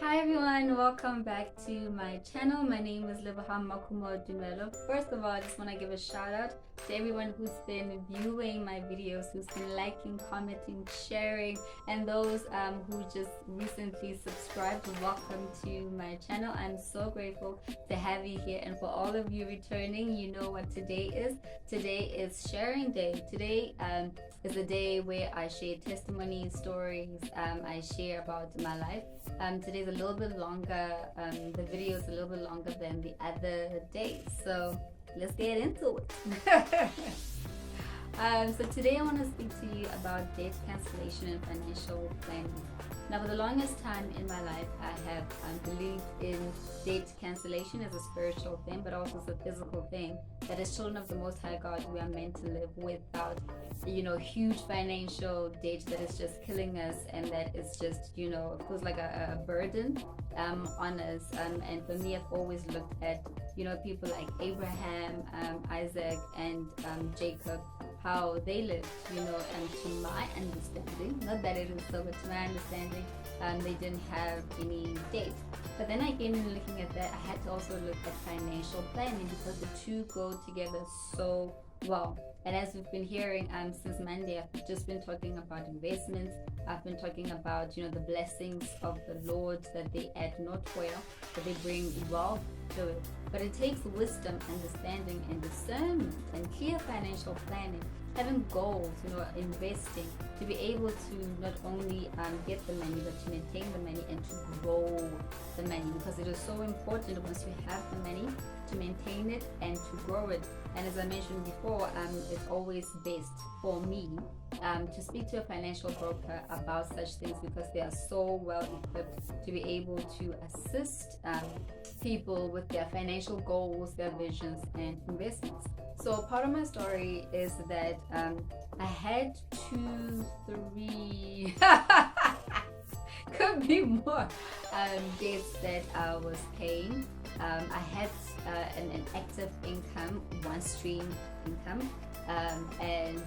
Hi everyone, welcome back to my channel. My name is Lebaham Makumo Dumelo. First of all, I just want to give a shout out to everyone who's been viewing my videos, who's been liking, commenting, sharing, and those who just recently subscribed. Welcome to my channel. I'm so grateful to have you here, and for all of you returning, you know what today is. Today is sharing day. Today is a day where I share testimonies, stories, I share about my life. Today's a little bit longer, the video is a little bit longer than the other days, so let's get into it. So today I want to speak to you about debt cancellation and financial planning. Now, for the longest time in my life, I have believed in debt cancellation as a spiritual thing, but also as a physical thing. That as children of the Most High God, we are meant to live without, huge financial debt that is just killing us, and that is just, it feels like a burden on us. And for me, I've always looked at, people like Abraham, Isaac, and Jacob, how they lived, and to my understanding, not that it is so, but to my understanding, they didn't have any debt. But then again, in looking at that, I had to also look at financial planning, because the two go together so well. And as we've been hearing since Monday, I've just been talking about investments. I've been talking about, the blessings of the Lord, that they add no toil, that they bring wealth to it. But it takes wisdom, understanding, and discernment, and clear financial planning, having goals, investing, to be able to not only get the money, but to maintain the money and to grow the money, because it is so important once you have the money to maintain it and to grow it. And as I mentioned before, it's always best for me to speak to a financial broker about such things, because they are so well equipped to be able to assist people with their financial goals, their visions, and investments. So part of my story is that I had 2, 3, could be more debts that I was paying. I had an active income, one stream income, and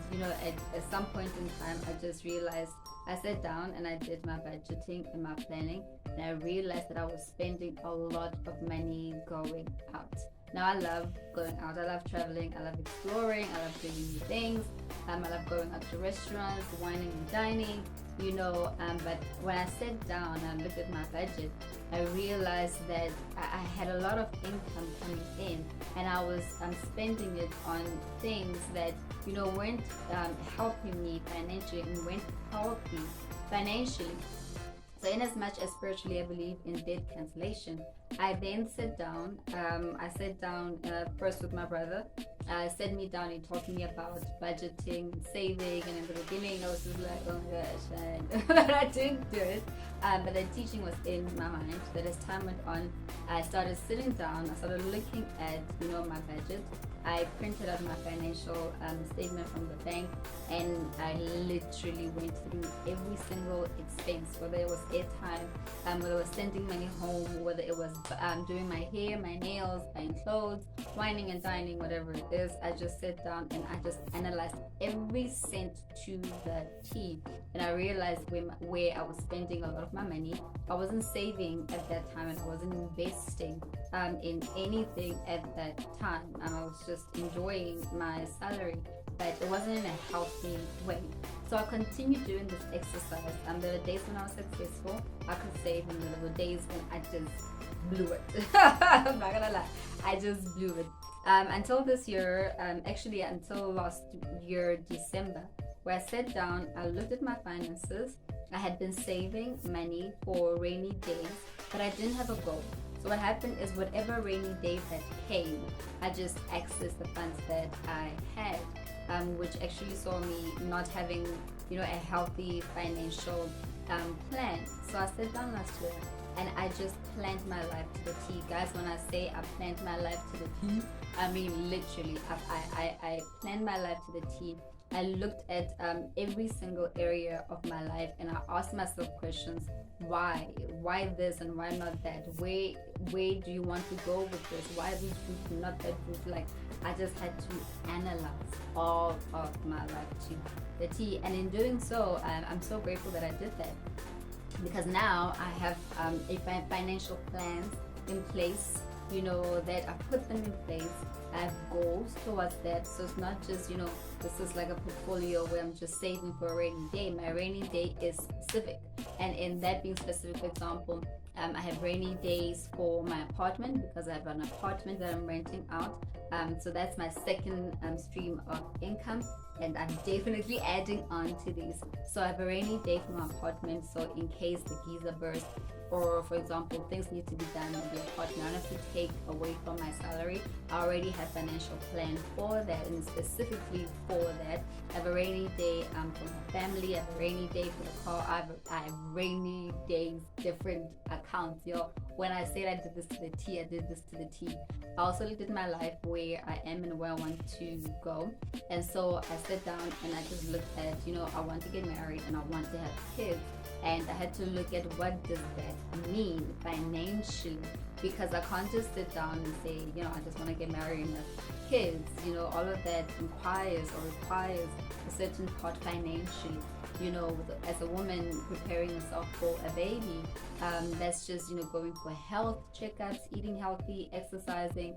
at some point in time, I just realized, I sat down and I did my budgeting and my planning, and I realized that I was spending a lot of money going out. Now, I love going out, I love traveling, I love exploring, I love doing new things, I love going out to restaurants, wining and dining, but when I sat down and I looked at my budget, I realized that I had a lot of income coming in, and I was spending it on things that weren't helping me financially and weren't helping financially. So in as much as spiritually I believe in debt cancellation, I then sat down. I sat down first with my brother. Sat me down and taught me about budgeting, saving, and in the beginning I was just like, oh my gosh, but I didn't do it. But the teaching was in my mind. That as time went on, I started sitting down. I started looking at my budget. I printed out my financial statement from the bank, and I literally went through every single expense, whether it was airtime, whether it was sending money home, whether it was doing my hair, my nails, buying clothes, wining and dining, whatever it is. I just sat down and I just analyzed every cent to the T, and I realized where I was spending a lot of my money. I wasn't saving at that time, and I wasn't investing in anything at that time. I was just enjoying my salary, but it wasn't in a healthy way. So I continued doing this exercise. There were days when I was successful, I could save, and there were days when I just blew it. I'm not gonna lie, I just blew it. Until this year, actually until last year, December, where I sat down, I looked at my finances. I had been saving money for rainy days, but I didn't have a goal. So what happened is, whatever rainy day that came, I just accessed the funds that I had, which actually saw me not having, a healthy financial plan. So I sat down last year and I just planned my life to the T. Guys, when I say I planned my life to the T, I mean literally. I planned my life to the T. I looked at every single area of my life, and I asked myself questions. Why this and why not that? Where do you want to go with this? Why this route, not that route? Like, I just had to analyze all of my life to the T, and in doing so, I'm so grateful that I did that. because now I have a financial plans in place, you know, that I put them in place. I have goals towards that, so it's not just, you know, this is like a portfolio where I'm just saving for a rainy day. My rainy day is specific, and in that being specific, for example, I have rainy days for my apartment because I have an apartment that I'm renting out. So that's my second stream of income, and I'm definitely adding on to these. So I have a rainy day for my apartment, so in case the geyser bursts, or for example things need to be done in the apartment, I don't have to take away from my salary. I already have financial plan for that, and specifically for that I have a rainy day for my family. I have a rainy day for the car. I have rainy days, different accounts. Yo, when I said I did this to the T, I did this to the T. I also looked at my life, where I am and where I want to go, and so I sat down and I just looked at, you know, I want to get married and I want to have kids, and I had to look at what does that mean financially, because I can't just sit down and say, you know, I just want to get married and have kids. You know, all of that requires a certain part financially. You know, as a woman preparing herself for a baby, that's just, you know, going for health checkups, eating healthy, exercising,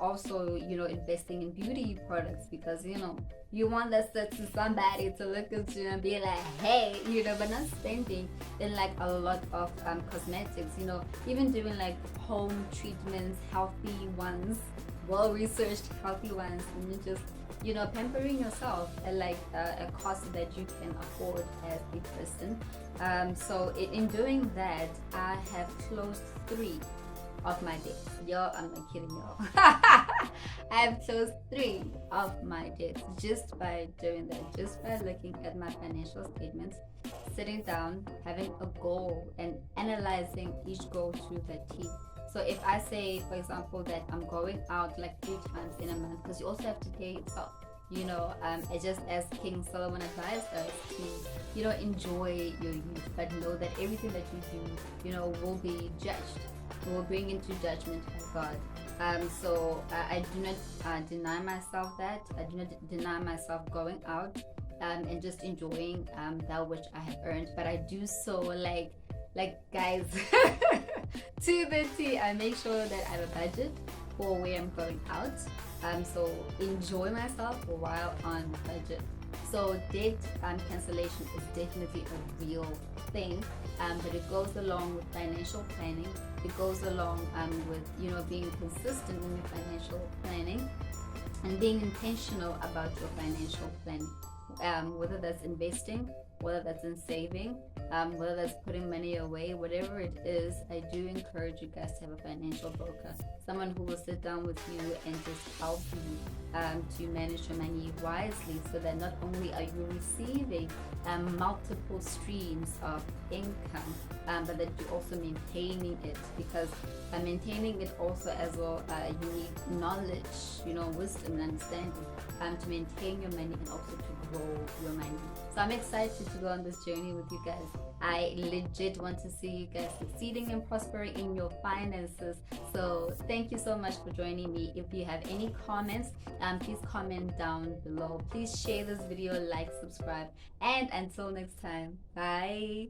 also, you know, investing in beauty products, because, you know, you want that to somebody to look at you and be like, hey, you know, but not spending in like a lot of cosmetics, you know, even doing like home treatments, healthy ones, well-researched healthy ones, and you just, you know, pampering yourself at like a cost that you can afford as a person. So in doing that, I have closed 3 of my debts. Yo, I'm not kidding y'all. I have closed 3 of my debts just by doing that, just by looking at my financial statements, sitting down, having a goal, and analyzing each goal to the T. So if I say, for example, that I'm going out like 3 times in a month, because you also have to pay yourself, you know, just as King Solomon advised us to, you know, enjoy your youth, but know that everything that you do, you know, will be judged, will bring into judgment of God. So I do not deny myself that. I do not deny myself going out and just enjoying that which I have earned, but I do so like guys to the T. I make sure that I have a budget for where I'm going out, so enjoy myself while on budget. So debt cancellation is definitely a real thing, but it goes along with financial planning. It goes along with, you know, being consistent in your financial planning and being intentional about your financial planning, whether that's investing, whether that's in saving, whether that's putting money away, whatever it is. I do encourage you guys to have a financial broker, someone who will sit down with you and just help you to manage your money wisely, so that not only are you receiving multiple streams of income, but that you're also maintaining it, because maintaining it also as well, you need knowledge, you know, wisdom and understanding to maintain your money and also to grow your money. So I'm excited to go on this journey with you guys. I legit want to see you guys succeeding and prospering in your finances. So thank you so much for joining me. If you have any comments, please comment down below. Please share this video, like, subscribe, and until next time, bye.